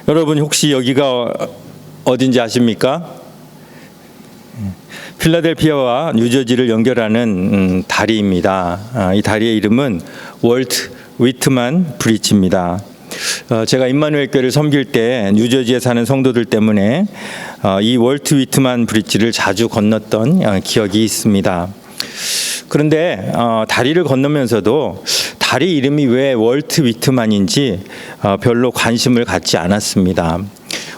여러분 혹시 여기가 어딘지 아십니까? 필라델피아와 뉴저지를 연결하는 다리입니다. 이 다리의 이름은 월트 위트만 브릿지입니다. 제가 임마누엘 교회를 섬길 때 뉴저지에 사는 성도들 때문에 이 월트 위트만 브릿지를 자주 건넜던 기억이 있습니다. 그런데 다리를 건너면서도 다리 이름이 왜 월트 위트만인지 별로 관심을 갖지 않았습니다.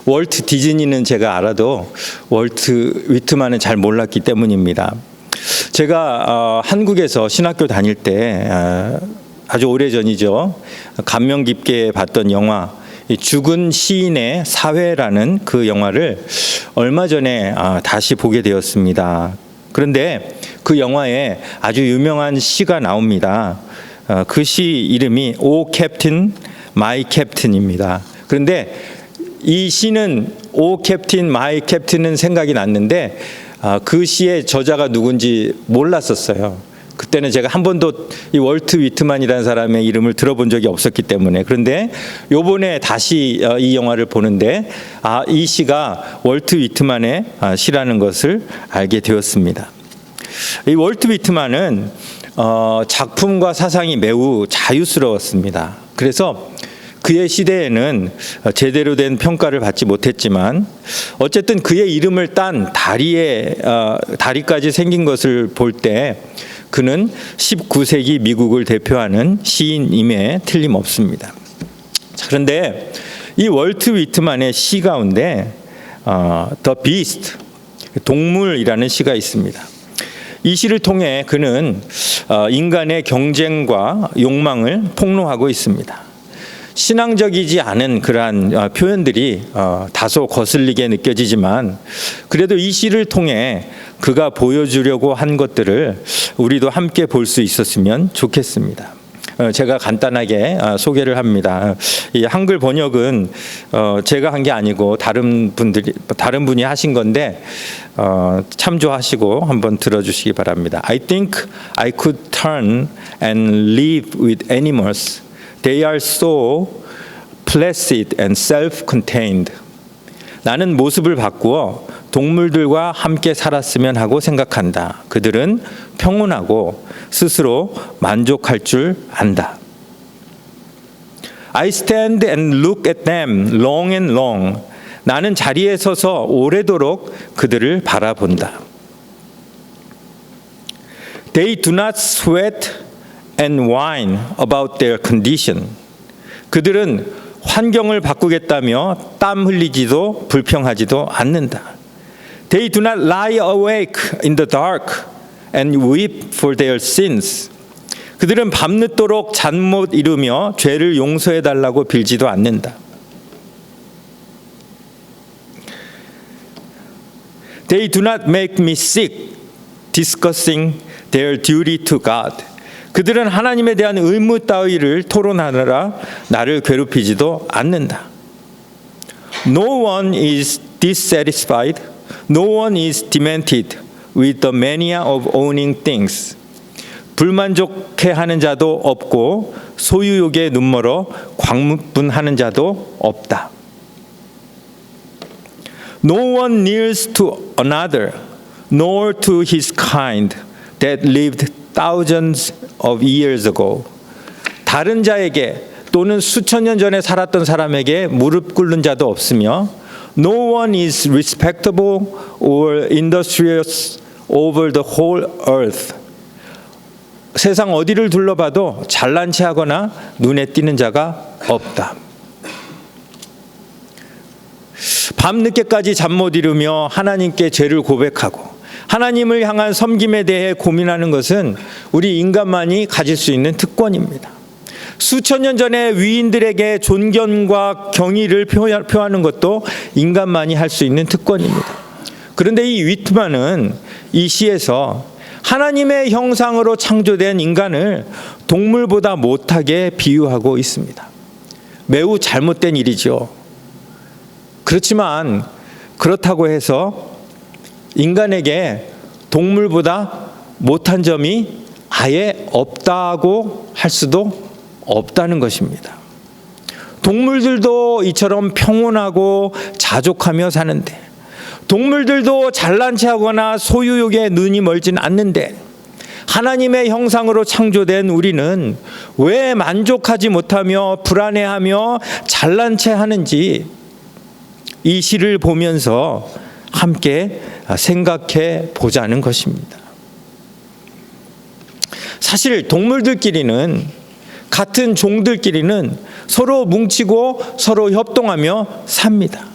월트 디즈니는 제가 알아도 월트 위트만은 잘 몰랐기 때문입니다. 제가 한국에서 신학교 다닐 때 아주 오래전이죠. 감명 깊게 봤던 영화 죽은 시인의 사회라는 그 영화를 얼마 전에 다시 보게 되었습니다. 그런데 그 영화에 아주 유명한 시가 나옵니다. 그 시 이름이 오 캡틴 마이 캡틴입니다. 그런데 이 시는 오 캡틴 마이 캡틴은 생각이 났는데 그 시의 저자가 누군지 몰랐었어요. 그때는 제가 한 번도 이 월트 위트만이라는 사람의 이름을 들어본 적이 없었기 때문에. 그런데 요번에 다시 이 영화를 보는데 이 시가 월트 위트만의 시라는 것을 알게 되었습니다. 이 월트 위트만은 작품과 사상이 매우 자유스러웠습니다. 그래서 그의 시대에는 제대로 된 평가를 받지 못했지만 어쨌든 그의 이름을 딴 다리까지 생긴 것을 볼 때 그는 19세기 미국을 대표하는 시인임에 틀림없습니다. 그런데 이 월트 위트만의 시 가운데 The Beast, 동물이라는 시가 있습니다. 이 시를 통해 그는 인간의 경쟁과 욕망을 폭로하고 있습니다. 신앙적이지 않은 그러한 표현들이 다소 거슬리게 느껴지지만 그래도 이 시를 통해 그가 보여주려고 한 것들을 우리도 함께 볼 수 있었으면 좋겠습니다. 제가 간단하게 소개를 합니다. 이 한글 번역은 제가 한 게 아니고 다른 분이 하신 건데 참조하시고 한번 들어주시기 바랍니다. I think I could turn and live with animals. They are so placid and self-contained. 나는 모습을 바꾸어 동물들과 함께 살았으면 하고 생각한다. 그들은 평온하고 스스로 만족할 줄 안다. I stand and look at them long and long. 나는 자리에 서서 오래도록 그들을 바라본다. They do not sweat and whine about their condition. 그들은 환경을 바꾸겠다며 땀 흘리지도 불평하지도 않는다. They do not lie awake in the dark and weep for their sins. 그들은 밤늦도록 잠 못 이루며 죄를 용서해 달라고 빌지도 않는다. They do not make me sick discussing their duty to God. 그들은 하나님에 대한 의무 따위를 토론하느라 나를 괴롭히지도 않는다. No one is dissatisfied. No one is demented with the mania of owning things. 불만족해하는 자도 없고 소유욕에 눈멀어 광분하는 자도 없다. No one kneels to another, nor to his kind that lived thousands of years ago. 다른 자에게 또는 수천 년 전에 살았던 사람에게 무릎 꿇는 자도 없으며 No one is respectable or industrious over the whole earth. 세상 어디를 둘러봐도 잘난 체하거나 눈에 띄는 자가 없다. 밤늦게까지 잠 못 이루며 하나님께 죄를 고백하고 하나님을 향한 섬김에 대해 고민하는 것은 우리 인간만이 가질 수 있는 특권입니다. 수천 년 전에 위인들에게 존경과 경의를 표하는 것도 인간만이 할 수 있는 특권입니다. 그런데 이 위트만은 이 시에서 하나님의 형상으로 창조된 인간을 동물보다 못하게 비유하고 있습니다. 매우 잘못된 일이죠. 그렇지만 그렇다고 해서 인간에게 동물보다 못한 점이 아예 없다고 할 수도 없다는 것입니다. 동물들도 이처럼 평온하고 자족하며 사는데, 동물들도 잘난 체하거나 소유욕에 눈이 멀진 않는데, 하나님의 형상으로 창조된 우리는 왜 만족하지 못하며 불안해하며 잘난 체하는지 이 시를 보면서 함께 생각해 보자는 것입니다. 사실 동물들끼리는, 같은 종들끼리는 서로 뭉치고 서로 협동하며 삽니다.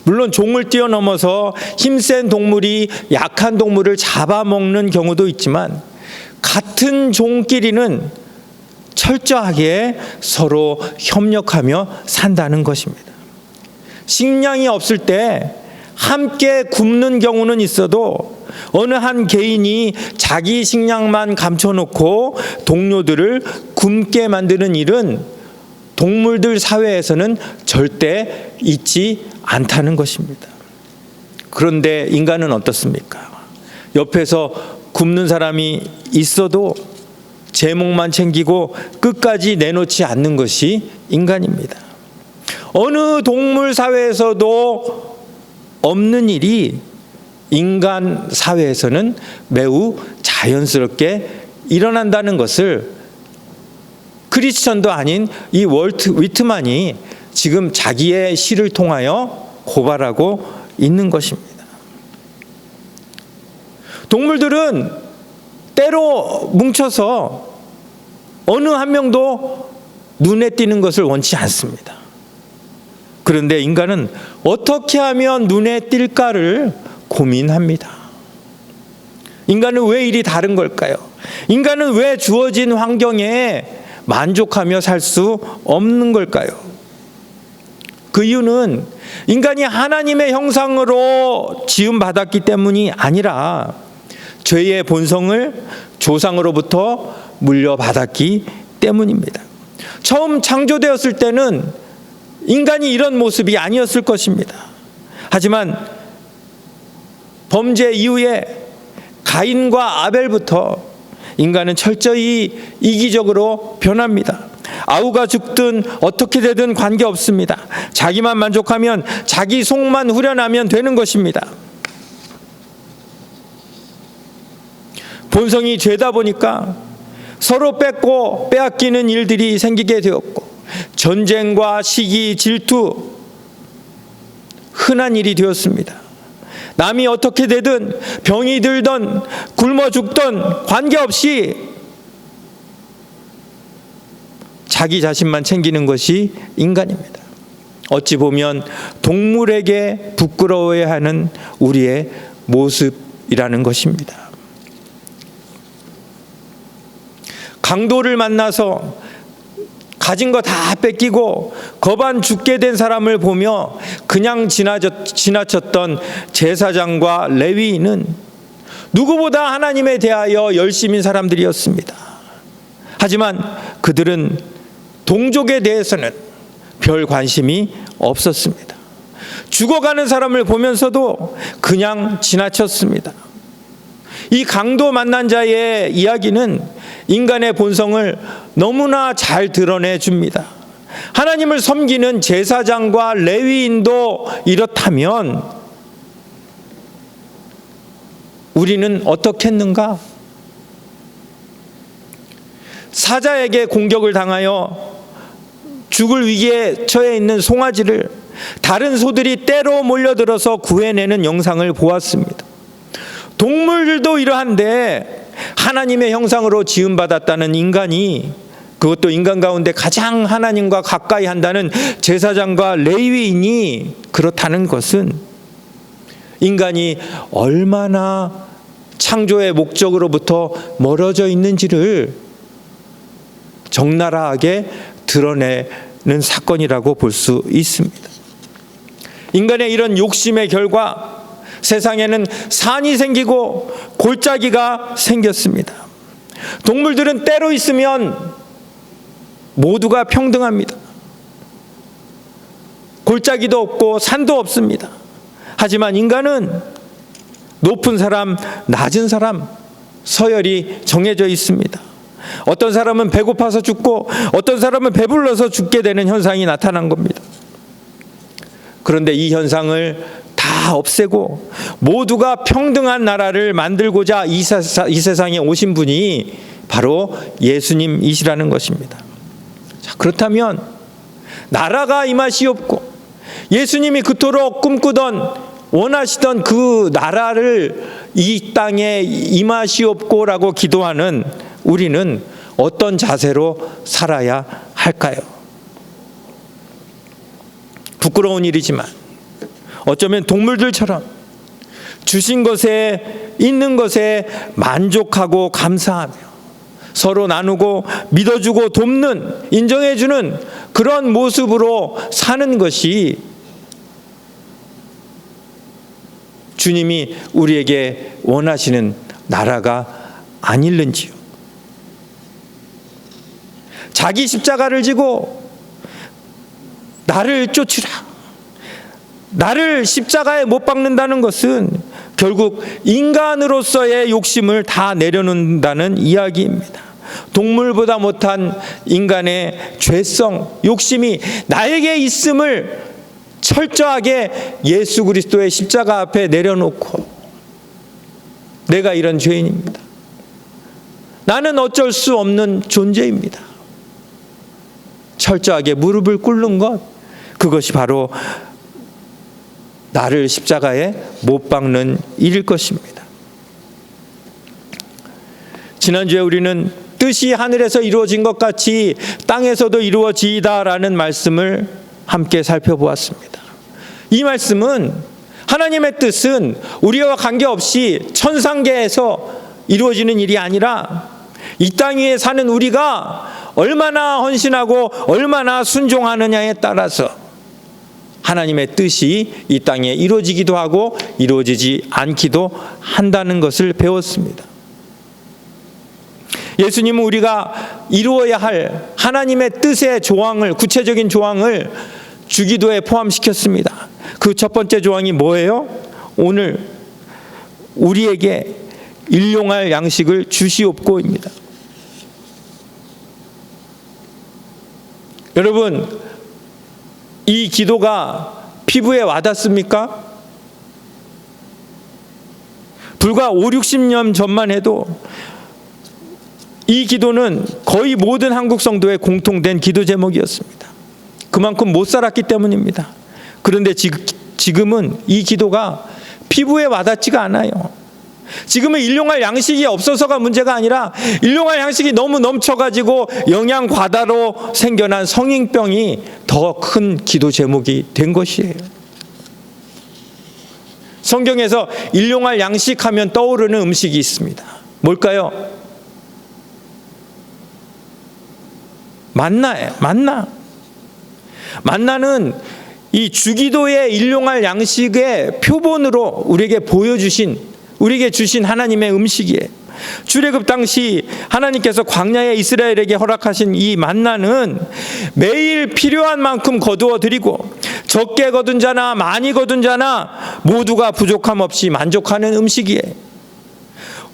물론 종을 뛰어넘어서 힘센 동물이 약한 동물을 잡아먹는 경우도 있지만, 같은 종끼리는 철저하게 서로 협력하며 산다는 것입니다. 식량이 없을 때 함께 굶는 경우는 있어도 어느 한 개인이 자기 식량만 감춰놓고 동료들을 굶게 만드는 일은 동물들 사회에서는 절대 있지 않다는 것입니다. 그런데 인간은 어떻습니까? 옆에서 굶는 사람이 있어도 제목만 챙기고 끝까지 내놓지 않는 것이 인간입니다. 어느 동물 사회에서도 없는 일이 인간 사회에서는 매우 자연스럽게 일어난다는 것을 크리스천도 아닌 이 월트 위트만이 지금 자기의 시를 통하여 고발하고 있는 것입니다. 동물들은 때로 뭉쳐서 어느 한 명도 눈에 띄는 것을 원치 않습니다. 그런데 인간은 어떻게 하면 눈에 띌까를 고민합니다. 인간은 왜 이리 다른 걸까요? 인간은 왜 주어진 환경에 만족하며 살 수 없는 걸까요? 그 이유는 인간이 하나님의 형상으로 지음받았기 때문이 아니라 죄의 본성을 조상으로부터 물려받았기 때문입니다. 처음 창조되었을 때는 인간이 이런 모습이 아니었을 것입니다. 하지만 범죄 이후에 가인과 아벨부터 인간은 철저히 이기적으로 변합니다. 아우가 죽든 어떻게 되든 관계없습니다. 자기만 만족하면, 자기 속만 후련하면 되는 것입니다. 본성이 죄다 보니까 서로 뺏고 빼앗기는 일들이 생기게 되었고, 전쟁과 시기, 질투, 흔한 일이 되었습니다. 남이 어떻게 되든, 병이 들던 굶어 죽던 관계없이 자기 자신만 챙기는 것이 인간입니다. 어찌 보면 동물에게 부끄러워해하는 우리의 모습이라는 것입니다. 강도를 만나서 가진 거 다 뺏기고 거반 죽게 된 사람을 보며 그냥 지나쳤던 제사장과 레위인은 누구보다 하나님에 대하여 열심인 사람들이었습니다. 하지만 그들은 동족에 대해서는 별 관심이 없었습니다. 죽어가는 사람을 보면서도 그냥 지나쳤습니다. 이 강도 만난 자의 이야기는 인간의 본성을 너무나 잘 드러내 줍니다. 하나님을 섬기는 제사장과 레위인도 이렇다면 우리는 어떻겠는가? 사자에게 공격을 당하여 죽을 위기에 처해 있는 송아지를 다른 소들이 때로 몰려들어서 구해내는 영상을 보았습니다. 동물들도 이러한데 하나님의 형상으로 지음받았다는 인간이, 그것도 인간 가운데 가장 하나님과 가까이 한다는 제사장과 레위인이 그렇다는 것은 인간이 얼마나 창조의 목적으로부터 멀어져 있는지를 적나라하게 드러내는 사건이라고 볼 수 있습니다. 인간의 이런 욕심의 결과 세상에는 산이 생기고 골짜기가 생겼습니다. 동물들은 때로 있으면 모두가 평등합니다. 골짜기도 없고 산도 없습니다. 하지만 인간은 높은 사람, 낮은 사람 서열이 정해져 있습니다. 어떤 사람은 배고파서 죽고 어떤 사람은 배불러서 죽게 되는 현상이 나타난 겁니다. 그런데 이 현상을 다 없애고 모두가 평등한 나라를 만들고자 이 세상에 오신 분이 바로 예수님이시라는 것입니다. 자, 그렇다면 나라가 임하시옵고 예수님이 그토록 꿈꾸던 원하시던 그 나라를 이 땅에 임하시옵고라고 기도하는 우리는 어떤 자세로 살아야 할까요? 부끄러운 일이지만 어쩌면 동물들처럼 주신 것에 있는 것에 만족하고 감사하며 서로 나누고 믿어주고 돕는, 인정해주는 그런 모습으로 사는 것이 주님이 우리에게 원하시는 나라가 아닐는지요. 자기 십자가를 지고 나를 쫓으라, 나를 십자가에 못 박는다는 것은 결국 인간으로서의 욕심을 다 내려놓는다는 이야기입니다. 동물보다 못한 인간의 죄성, 욕심이 나에게 있음을 철저하게 예수 그리스도의 십자가 앞에 내려놓고, 내가 이런 죄인입니다, 나는 어쩔 수 없는 존재입니다, 철저하게 무릎을 꿇는 것, 그것이 바로 나를 십자가에 못 박는 일일 것입니다. 지난주에 우리는 뜻이 하늘에서 이루어진 것 같이 땅에서도 이루어지이다라는 말씀을 함께 살펴보았습니다. 이 말씀은 하나님의 뜻은 우리와 관계없이 천상계에서 이루어지는 일이 아니라 이 땅 위에 사는 우리가 얼마나 헌신하고 얼마나 순종하느냐에 따라서 하나님의 뜻이 이 땅에 이루어지기도 하고 이루어지지 않기도 한다는 것을 배웠습니다. 예수님은 우리가 이루어야 할 하나님의 뜻의 조항을, 구체적인 조항을 주기도에 포함시켰습니다. 그 첫 번째 조항이 뭐예요? 오늘 우리에게 일용할 양식을 주시옵고입니다. 여러분, 이 기도가 피부에 와닿습니까? 불과 50-60년 전만 해도 이 기도는 거의 모든 한국 성도의 공통된 기도 제목이었습니다. 그만큼 못 살았기 때문입니다. 그런데 지금은 이 기도가 피부에 와닿지가 않아요. 지금은 일용할 양식이 없어서가 문제가 아니라 일용할 양식이 너무 넘쳐가지고 영양 과다로 생겨난 성인병이 더 큰 기도 제목이 된 것이에요. 성경에서 일용할 양식 하면 떠오르는 음식이 있습니다. 뭘까요? 만나예요. 만나는 이 주기도의 일용할 양식의 표본으로 우리에게 주신 하나님의 음식이에요. 출애굽 당시 하나님께서 광야에 이스라엘에게 허락하신 이 만나는 매일 필요한 만큼 거두어 드리고 적게 거둔 자나 많이 거둔 자나 모두가 부족함 없이 만족하는 음식이에요.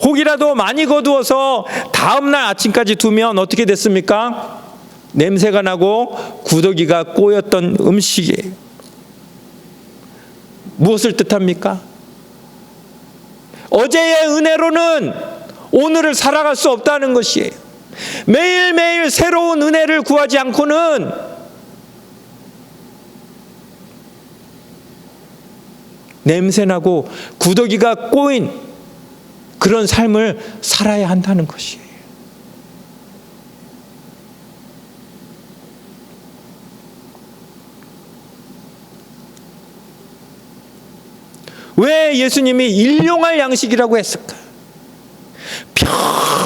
혹이라도 많이 거두어서 다음날 아침까지 두면 어떻게 됐습니까? 냄새가 나고 구더기가 꼬였던 음식이에요. 무엇을 뜻합니까? 어제의 은혜로는 오늘을 살아갈 수 없다는 것이에요. 매일매일 새로운 은혜를 구하지 않고는 냄새나고 구더기가 꼬인 그런 삶을 살아야 한다는 것이에요. 왜 예수님이 일용할 양식이라고 했을까?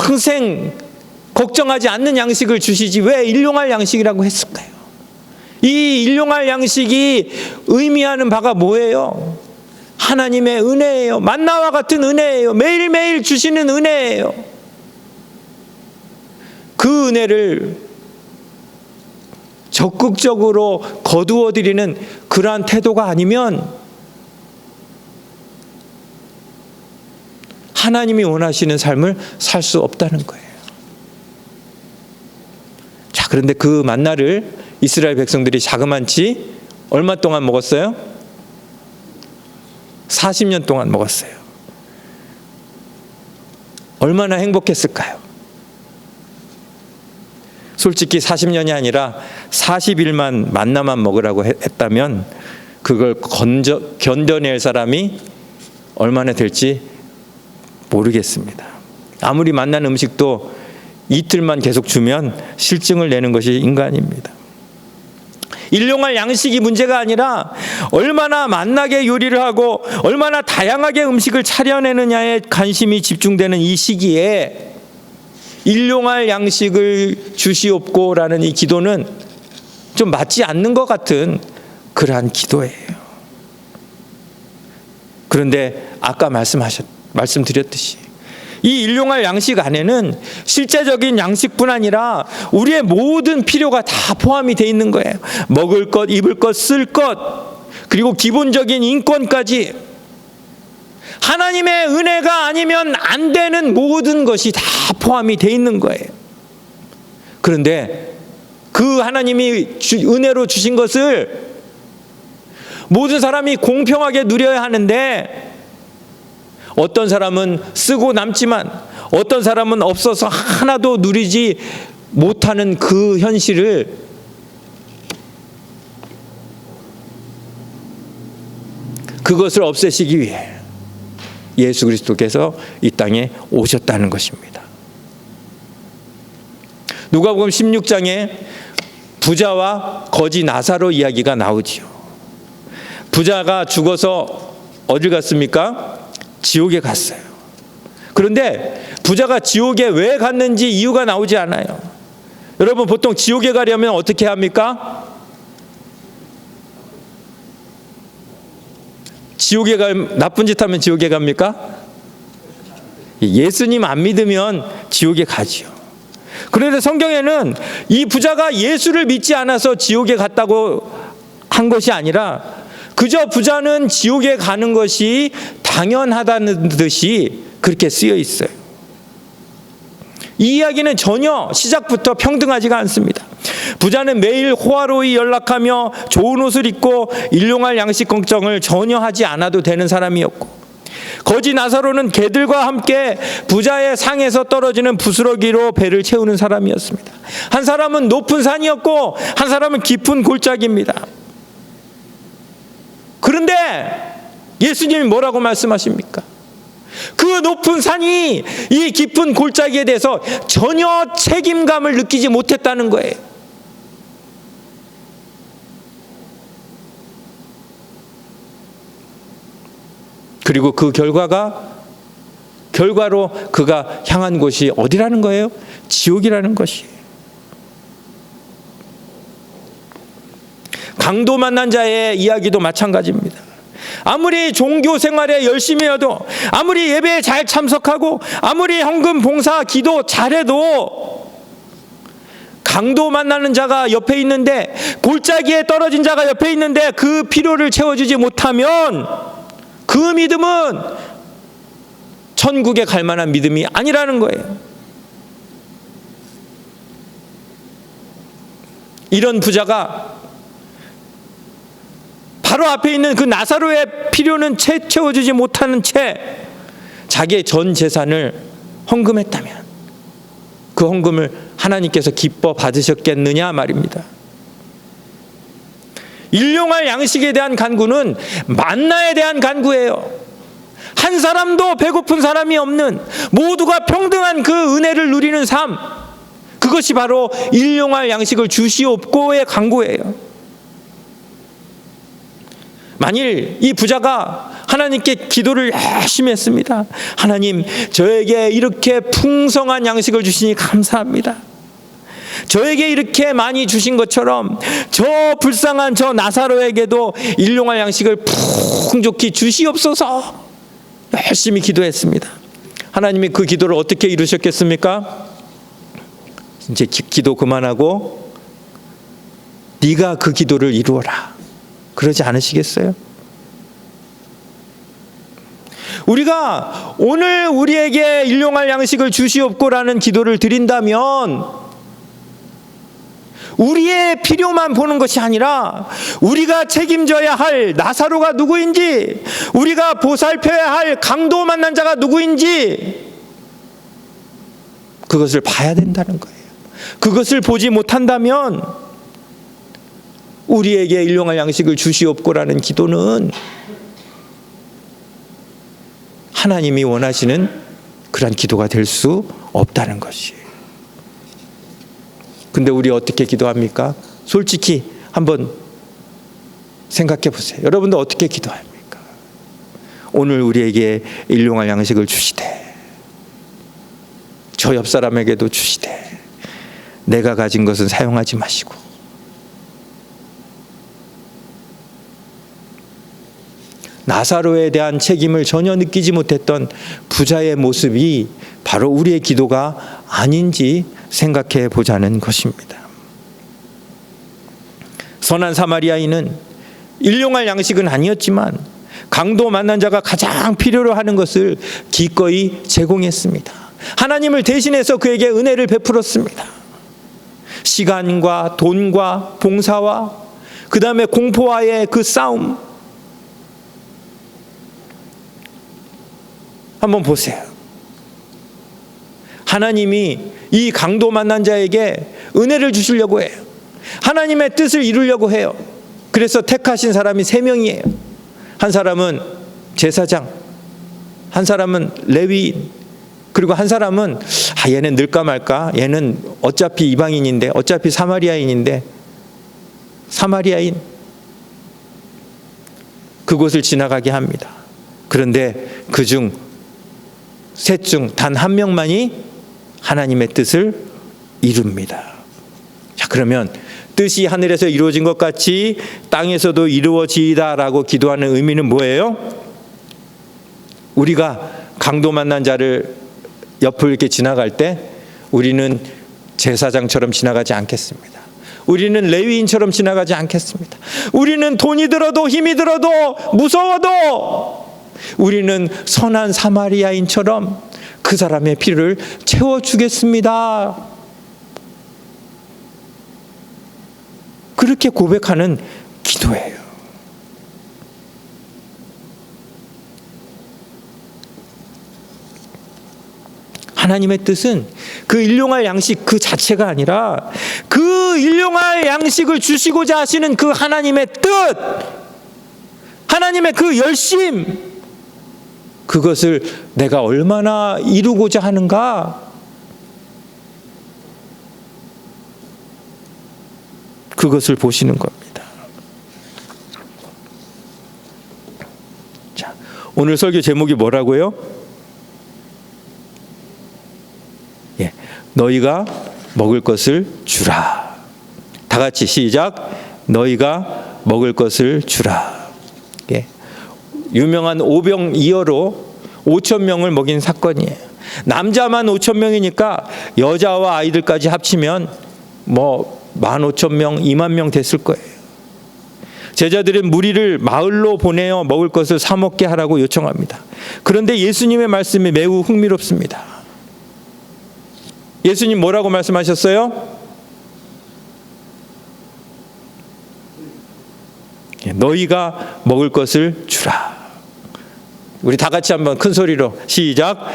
평생 걱정하지 않는 양식을 주시지 왜 일용할 양식이라고 했을까요? 이 일용할 양식이 의미하는 바가 뭐예요? 하나님의 은혜예요. 만나와 같은 은혜예요. 매일매일 주시는 은혜예요. 그 은혜를 적극적으로 거두어 드리는 그러한 태도가 아니면 하나님이 원하시는 삶을 살 수 없다는 거예요. 그런데 그 만나를 이스라엘 백성들이 자그만치 얼마 동안 먹었어요? 40년 동안 먹었어요. 얼마나 행복했을까요? 솔직히 40년이 아니라 40일만 만나만 먹으라고 했다면 그걸 견뎌낼 사람이 얼마나 될지 모르겠습니다. 아무리 만난 음식도 이틀만 계속 주면 실증을 내는 것이 인간입니다. 일용할 양식이 문제가 아니라 얼마나 맛나게 요리를 하고 얼마나 다양하게 음식을 차려내느냐에 관심이 집중되는 이 시기에 일용할 양식을 주시옵고라는 이 기도는 좀 맞지 않는 것 같은 그러한 기도예요. 그런데 아까 말씀드렸듯이 이 일용할 양식 안에는 실제적인 양식뿐 아니라 우리의 모든 필요가 다 포함이 되어 있는 거예요. 먹을 것, 입을 것, 쓸 것, 그리고 기본적인 인권까지 하나님의 은혜가 아니면 안 되는 모든 것이 다 포함이 되어 있는 거예요. 그런데 그 하나님이 은혜로 주신 것을 모든 사람이 공평하게 누려야 하는데 어떤 사람은 쓰고 남지만 어떤 사람은 없어서 하나도 누리지 못하는 그 현실을 그것을 없애시기 위해 예수 그리스도께서 이 땅에 오셨다는 것입니다. 누가복음 16장에 부자와 거지 나사로 이야기가 나오지요. 부자가 죽어서 어딜 갔습니까? 지옥에 갔어요. 그런데 부자가 지옥에 왜 갔는지 이유가 나오지 않아요. 여러분, 보통 지옥에 가려면 어떻게 합니까? 나쁜 짓 하면 지옥에 갑니까? 예수님 안 믿으면 지옥에 가지요. 그런데 성경에는 이 부자가 예수를 믿지 않아서 지옥에 갔다고 한 것이 아니라 그저 부자는 지옥에 가는 것이 당연하다는 듯이 그렇게 쓰여 있어요. 이 이야기는 전혀 시작부터 평등하지가 않습니다. 부자는 매일 호화로이 연락하며 좋은 옷을 입고 일용할 양식 걱정을 전혀 하지 않아도 되는 사람이었고, 거지 나사로는 개들과 함께 부자의 상에서 떨어지는 부스러기로 배를 채우는 사람이었습니다. 한 사람은 높은 산이었고 한 사람은 깊은 골짜기입니다. 그런데 예수님이 뭐라고 말씀하십니까? 그 높은 산이 이 깊은 골짜기에 대해서 전혀 책임감을 느끼지 못했다는 거예요. 그리고 그 결과로 그가 향한 곳이 어디라는 거예요? 지옥이라는 것이에요. 강도 만난 자의 이야기도 마찬가지입니다. 아무리 종교 생활에 열심히 해도, 아무리 예배에 잘 참석하고, 아무리 헌금 봉사 기도 잘해도 강도 만나는 자가 옆에 있는데, 골짜기에 떨어진 자가 옆에 있는데 그 필요를 채워주지 못하면 그 믿음은 천국에 갈 만한 믿음이 아니라는 거예요. 이런 부자가 바로 앞에 있는 그 나사로의 필요는 채워주지 못하는 채 자기의 전 재산을 헌금했다면 그 헌금을 하나님께서 기뻐 받으셨겠느냐 말입니다. 일용할 양식에 대한 간구는 만나에 대한 간구예요. 한 사람도 배고픈 사람이 없는, 모두가 평등한 그 은혜를 누리는 삶, 그것이 바로 일용할 양식을 주시옵고의 간구예요. 만일 이 부자가 하나님께 기도를 열심히 했습니다. 하나님, 저에게 이렇게 풍성한 양식을 주시니 감사합니다. 저에게 이렇게 많이 주신 것처럼 저 불쌍한 저 나사로에게도 일용할 양식을 풍족히 주시옵소서. 열심히 기도했습니다. 하나님이 그 기도를 어떻게 이루셨겠습니까? 이제 기도 그만하고 네가 그 기도를 이루어라, 그러지 않으시겠어요? 우리가 오늘 우리에게 일용할 양식을 주시옵고라는 기도를 드린다면 우리의 필요만 보는 것이 아니라 우리가 책임져야 할 나사로가 누구인지, 우리가 보살펴야 할 강도 만난 자가 누구인지 그것을 봐야 된다는 거예요. 그것을 보지 못한다면 우리에게 일용할 양식을 주시옵고라는 기도는 하나님이 원하시는 그런 기도가 될 수 없다는 것이에요. 근데 우리 어떻게 기도합니까? 솔직히 한번 생각해 보세요. 여러분들 어떻게 기도합니까? 오늘 우리에게 일용할 양식을 주시되, 저 옆 사람에게도 주시되, 내가 가진 것은 사용하지 마시고. 나사로에 대한 책임을 전혀 느끼지 못했던 부자의 모습이 바로 우리의 기도가 아닌지 생각해 보자는 것입니다. 선한 사마리아인은 일용할 양식은 아니었지만 강도 만난 자가 가장 필요로 하는 것을 기꺼이 제공했습니다. 하나님을 대신해서 그에게 은혜를 베풀었습니다. 시간과 돈과 봉사와 그 다음에 공포와의 그 싸움, 한번 보세요. 하나님이 이 강도 만난 자에게 은혜를 주시려고 해요. 하나님의 뜻을 이루려고 해요. 그래서 택하신 사람이 3명이에요. 한 사람은 제사장, 한 사람은 레위인, 그리고 한 사람은 얘는 늘까 말까, 얘는 어차피 이방인인데, 어차피 사마리아인인데, 사마리아인, 그곳을 지나가게 합니다. 그런데 그중 셋 중 단 한 명만이 하나님의 뜻을 이룹니다. 자, 그러면 뜻이 하늘에서 이루어진 것 같이 땅에서도 이루어지이다라고 기도하는 의미는 뭐예요? 우리가 강도 만난 자를 옆을 이렇게 지나갈 때 우리는 제사장처럼 지나가지 않겠습니다. 우리는 레위인처럼 지나가지 않겠습니다. 우리는 돈이 들어도 힘이 들어도 무서워도 우리는 선한 사마리아인처럼 그 사람의 필요를 채워주겠습니다. 그렇게 고백하는 기도예요. 하나님의 뜻은 그 일용할 양식 그 자체가 아니라 그 일용할 양식을 주시고자 하시는 그 하나님의 뜻, 하나님의 그 열심, 그것을 내가 얼마나 이루고자 하는가, 그것을 보시는 겁니다. 자, 오늘 설교 제목이 뭐라고요? 너희가 먹을 것을 주라. 다 같이 시작. 너희가 먹을 것을 주라. 유명한 오병이어로 5,000명을 먹인 사건이에요. 남자만 5,000명이니까 여자와 아이들까지 합치면 15,000명, 20,000명 됐을 거예요. 제자들은 무리를 마을로 보내어 먹을 것을 사 먹게 하라고 요청합니다. 그런데 예수님의 말씀이 매우 흥미롭습니다. 예수님 뭐라고 말씀하셨어요? 너희가 먹을 것을 주라. 우리 다 같이 한번 큰 소리로 시작.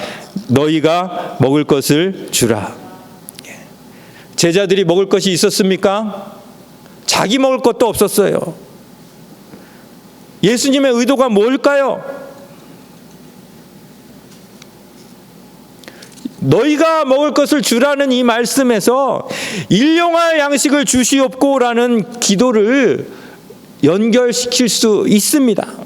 너희가 먹을 것을 주라. 제자들이 먹을 것이 있었습니까? 자기 먹을 것도 없었어요. 예수님의 의도가 뭘까요? 너희가 먹을 것을 주라는 이 말씀에서 일용할 양식을 주시옵고라는 기도를 연결시킬 수 있습니다.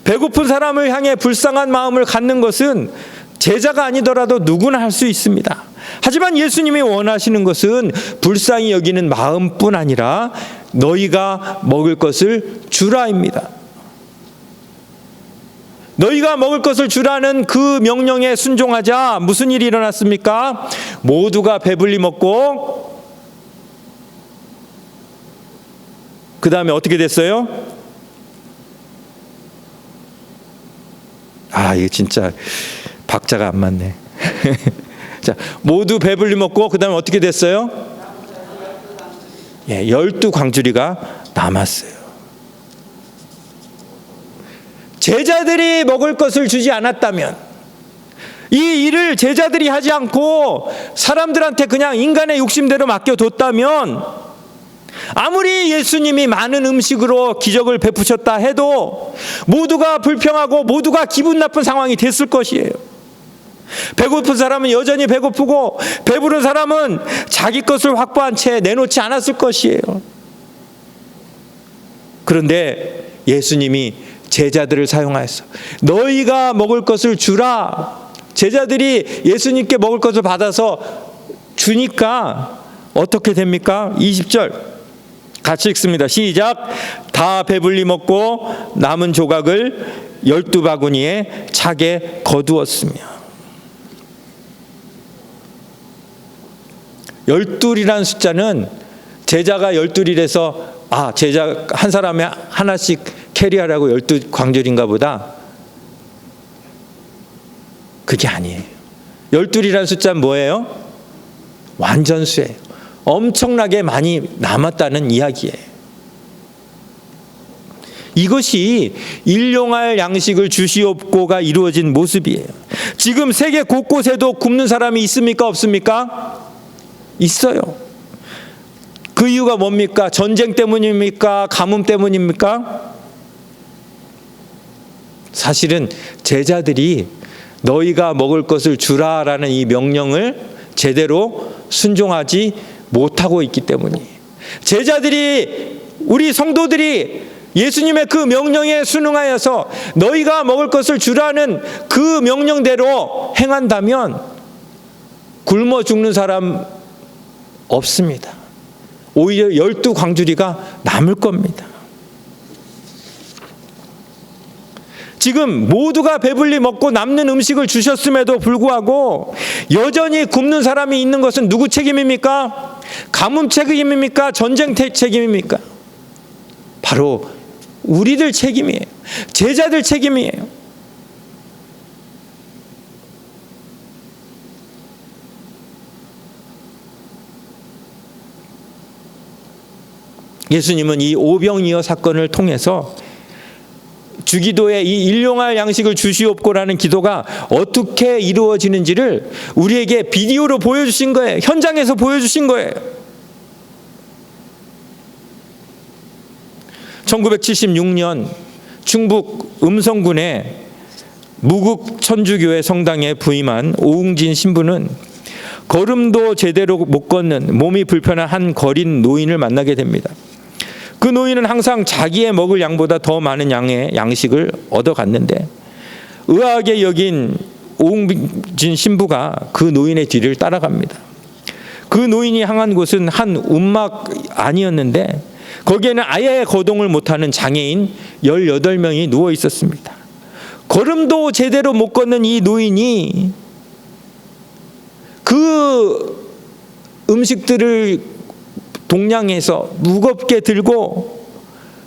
배고픈 사람을 향해 불쌍한 마음을 갖는 것은 제자가 아니더라도 누구나 할 수 있습니다. 하지만 예수님이 원하시는 것은 불쌍히 여기는 마음뿐 아니라 너희가 먹을 것을 주라입니다. 너희가 먹을 것을 주라는 그 명령에 순종하자 무슨 일이 일어났습니까? 모두가 배불리 먹고 그 다음에 어떻게 됐어요? 이게 진짜 박자가 안 맞네. 자, 모두 배불리 먹고 그 다음에 어떻게 됐어요? 12광주리가 남았어요. 제자들이 먹을 것을 주지 않았다면, 이 일을 제자들이 하지 않고 사람들한테 그냥 인간의 욕심대로 맡겨뒀다면, 아무리 예수님이 많은 음식으로 기적을 베푸셨다 해도 모두가 불평하고 모두가 기분 나쁜 상황이 됐을 것이에요. 배고픈 사람은 여전히 배고프고 배부른 사람은 자기 것을 확보한 채 내놓지 않았을 것이에요. 그런데 예수님이 제자들을 사용하였어. 너희가 먹을 것을 주라. 제자들이 예수님께 먹을 것을 받아서 주니까 어떻게 됩니까? 20절 같이 읽습니다. 시작. 다 배불리 먹고 남은 조각을 12바구니에 차게 거두었으며. 12이라는 숫자는 제자가 12이라서 제자 한 사람에 하나씩 캐리하라고 12광주리인가 보다. 그게 아니에요. 12이라는 숫자는 뭐예요? 완전수예요. 엄청나게 많이 남았다는 이야기예요. 이것이 일용할 양식을 주시옵고가 이루어진 모습이에요. 지금 세계 곳곳에도 굶는 사람이 있습니까? 없습니까? 있어요. 그 이유가 뭡니까? 전쟁 때문입니까? 가뭄 때문입니까? 사실은 제자들이 너희가 먹을 것을 주라라는 이 명령을 제대로 순종하지 못하고 있기 때문이에요. 제자들이, 우리 성도들이 예수님의 그 명령에 순응하여서 너희가 먹을 것을 주라는 그 명령대로 행한다면 굶어 죽는 사람 없습니다. 오히려 12광주리가 남을 겁니다. 지금 모두가 배불리 먹고 남는 음식을 주셨음에도 불구하고 여전히 굶는 사람이 있는 것은 누구 책임입니까? 가뭄 책임입니까? 전쟁 책임입니까? 바로 우리들 책임이에요. 제자들 책임이에요. 예수님은 이 오병이어 사건을 통해서 주기도에 이 일용할 양식을 주시옵고라는 기도가 어떻게 이루어지는지를 우리에게 비디오로 보여주신 거예요. 현장에서 보여주신 거예요. 1976년 충북 음성군의 무국천주교회 성당에 부임한 오웅진 신부는 걸음도 제대로 못 걷는 몸이 불편한 한 거린 노인을 만나게 됩니다. 그 노인은 항상 자기의 먹을 양보다 더 많은 양의 양식을 얻어갔는데 의아하게 여긴 오웅진 신부가 그 노인의 뒤를 따라갑니다. 그 노인이 향한 곳은 한 움막 아니었는데 거기에는 아예 거동을 못하는 장애인 18명이 누워 있었습니다. 걸음도 제대로 못 걷는 이 노인이 그 음식들을 동량해서 무겁게 들고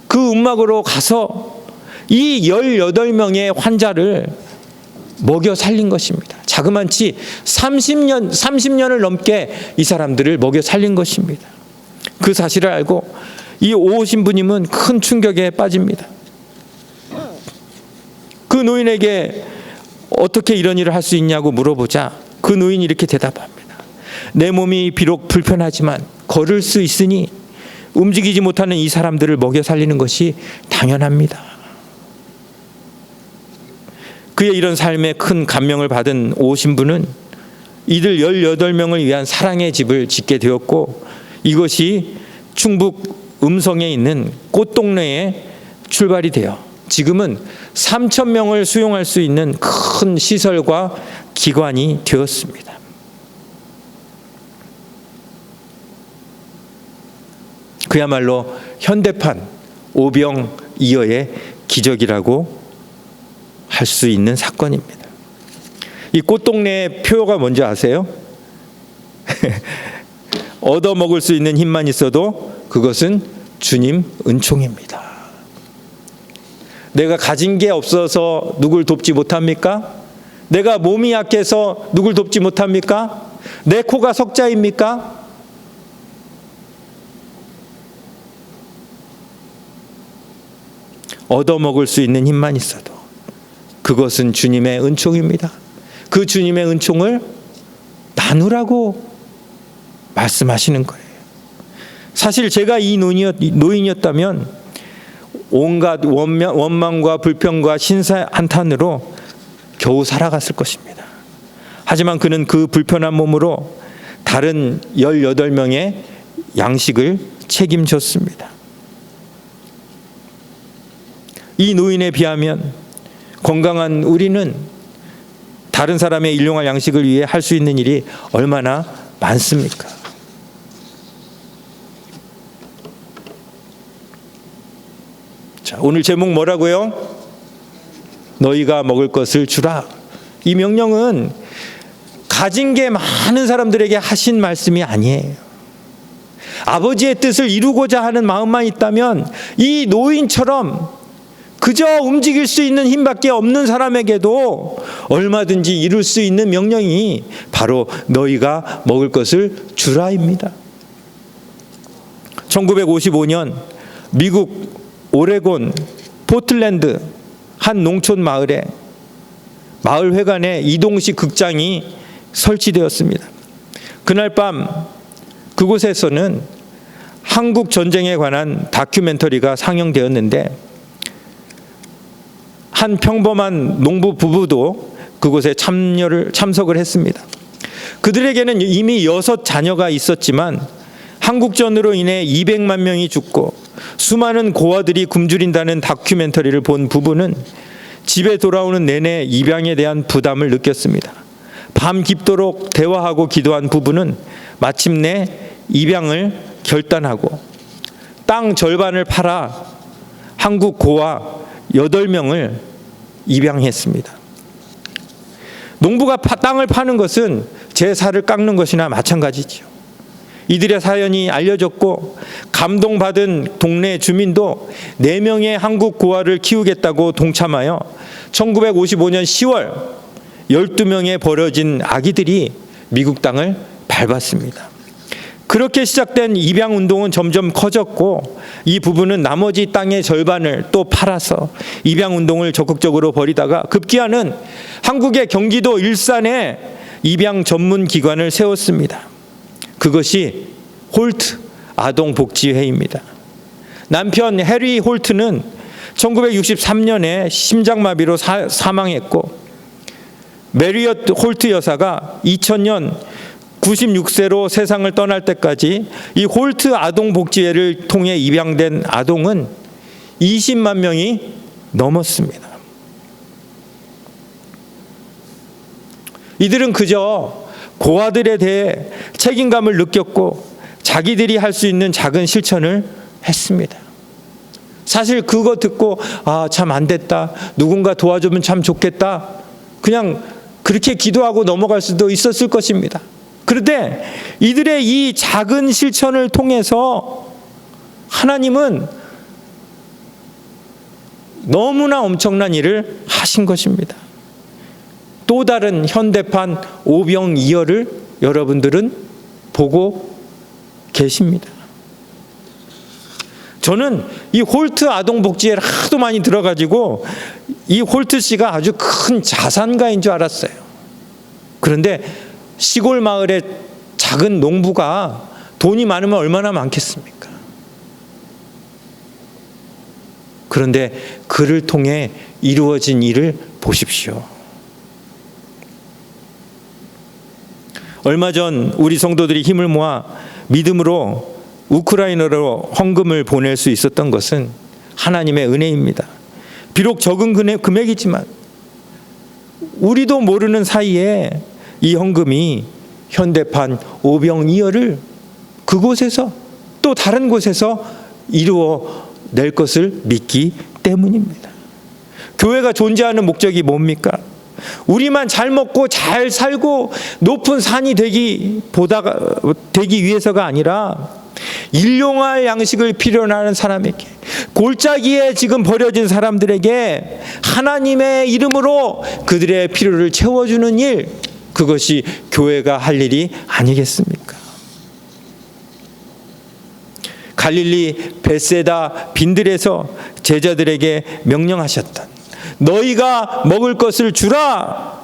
그 움막으로 가서 이 18명의 환자를 먹여 살린 것입니다. 자그만치 30년을 넘게 이 사람들을 먹여 살린 것입니다. 그 사실을 알고 이 오 신부님은 큰 충격에 빠집니다. 그 노인에게 어떻게 이런 일을 할 수 있냐고 물어보자 그 노인이 이렇게 대답합니다. 내 몸이 비록 불편하지만 걸을 수 있으니 움직이지 못하는 이 사람들을 먹여 살리는 것이 당연합니다. 그의 이런 삶에 큰 감명을 받은 오 신부는 이들 18명을 위한 사랑의 집을 짓게 되었고 이것이 충북 음성에 있는 꽃동네에 출발이 되어 지금은 3,000명을 수용할 수 있는 큰 시설과 기관이 되었습니다. 그야말로 현대판 오병이어의 기적이라고 할 수 있는 사건입니다. 이 꽃동네의 표어가 뭔지 아세요? 얻어먹을 수 있는 힘만 있어도 그것은 주님 은총입니다. 내가 가진 게 없어서 누굴 돕지 못합니까? 내가 몸이 약해서 누굴 돕지 못합니까? 내 코가 석자입니까? 얻어먹을 수 있는 힘만 있어도 그것은 주님의 은총입니다. 그 주님의 은총을 나누라고 말씀하시는 거예요. 사실 제가 이 노인이었다면 온갖 원망과 불평과 신세한탄으로 겨우 살아갔을 것입니다. 하지만 그는 그 불편한 몸으로 다른 18명의 양식을 책임졌습니다. 이 노인에 비하면 건강한 우리는 다른 사람의 일용할 양식을 위해 할 수 있는 일이 얼마나 많습니까? 자, 오늘 제목 뭐라고요? 너희가 먹을 것을 주라. 이 명령은 가진 게 많은 사람들에게 하신 말씀이 아니에요. 아버지의 뜻을 이루고자 하는 마음만 있다면 이 노인처럼 그저 움직일 수 있는 힘밖에 없는 사람에게도 얼마든지 이룰 수 있는 명령이 바로 너희가 먹을 것을 주라입니다. 1955년 미국 오레곤 포틀랜드 한 농촌 마을에 마을회관에 이동식 극장이 설치되었습니다. 그날 밤 그곳에서는 한국 전쟁에 관한 다큐멘터리가 상영되었는데 한 평범한 농부 부부도 그곳에 참석을 했습니다. 그들에게는 이미 6 자녀가 있었지만 한국전으로 인해 200만 명이 죽고 수많은 고아들이 굶주린다는 다큐멘터리를 본 부부는 집에 돌아오는 내내 입양에 대한 부담을 느꼈습니다. 밤 깊도록 대화하고 기도한 부부는 마침내 입양을 결단하고 땅 절반을 팔아 한국 고아 8명을 입양했습니다. 농부가 땅을 파는 것은 제사를 깎는 것이나 마찬가지죠. 이들의 사연이 알려졌고 감동받은 동네 주민도 4명의 한국 고아를 키우겠다고 동참하여 1955년 10월 12명의 버려진 아기들이 미국 땅을 밟았습니다. 그렇게 시작된 입양운동은 점점 커졌고 이 부부는 나머지 땅의 절반을 또 팔아서 입양운동을 적극적으로 벌이다가 급기야는 한국의 경기도 일산에 입양 전문 기관을 세웠습니다. 그것이 홀트 아동복지회입니다. 남편 해리 홀트는 1963년에 심장마비로 사망했고 메리엇 홀트 여사가 2000년 96세로 세상을 떠날 때까지 이 홀트 아동복지회를 통해 입양된 아동은 20만 명이 넘었습니다. 이들은 그저 고아들에 대해 책임감을 느꼈고 자기들이 할 수 있는 작은 실천을 했습니다. 사실 그거 듣고 참 안 됐다, 누군가 도와주면 참 좋겠다, 그냥 그렇게 기도하고 넘어갈 수도 있었을 것입니다. 그런데 이들의 이 작은 실천을 통해서 하나님은 너무나 엄청난 일을 하신 것입니다. 또 다른 현대판 오병이어를 여러분들은 보고 계십니다. 저는 이 홀트 아동복지회를 하도 많이 들어가지고 이 홀트 씨가 아주 큰 자산가인 줄 알았어요. 그런데 시골 마을의 작은 농부가 돈이 많으면 얼마나 많겠습니까? 그런데 그를 통해 이루어진 일을 보십시오. 얼마 전 우리 성도들이 힘을 모아 믿음으로 우크라이나로 헌금을 보낼 수 있었던 것은 하나님의 은혜입니다. 비록 적은 금액이지만 우리도 모르는 사이에 이 헌금이 현대판 오병이어를 그곳에서 또 다른 곳에서 이루어낼 것을 믿기 때문입니다. 교회가 존재하는 목적이 뭡니까? 우리만 잘 먹고 잘 살고 높은 산이 되기 위해서가 아니라 일용할 양식을 필요로 하는 사람에게, 골짜기에 지금 버려진 사람들에게 하나님의 이름으로 그들의 필요를 채워주는 일, 그것이 교회가 할 일이 아니겠습니까? 갈릴리 벳세다 빈들에서 제자들에게 명령하셨던 너희가 먹을 것을 주라.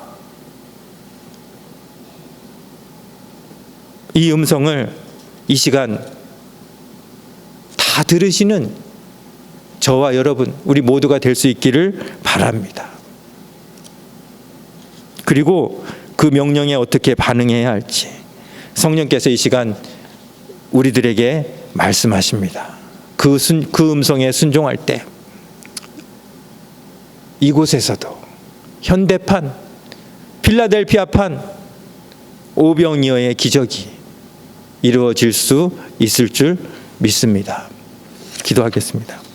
이 음성을 이 시간 다 들으시는 저와 여러분, 우리 모두가 될 수 있기를 바랍니다. 그리고 그 명령에 어떻게 반응해야 할지 성령께서 이 시간 우리들에게 말씀하십니다. 그 음성에 순종할 때 이곳에서도 현대판, 필라델피아판 오병이어의 기적이 이루어질 수 있을 줄 믿습니다. 기도하겠습니다.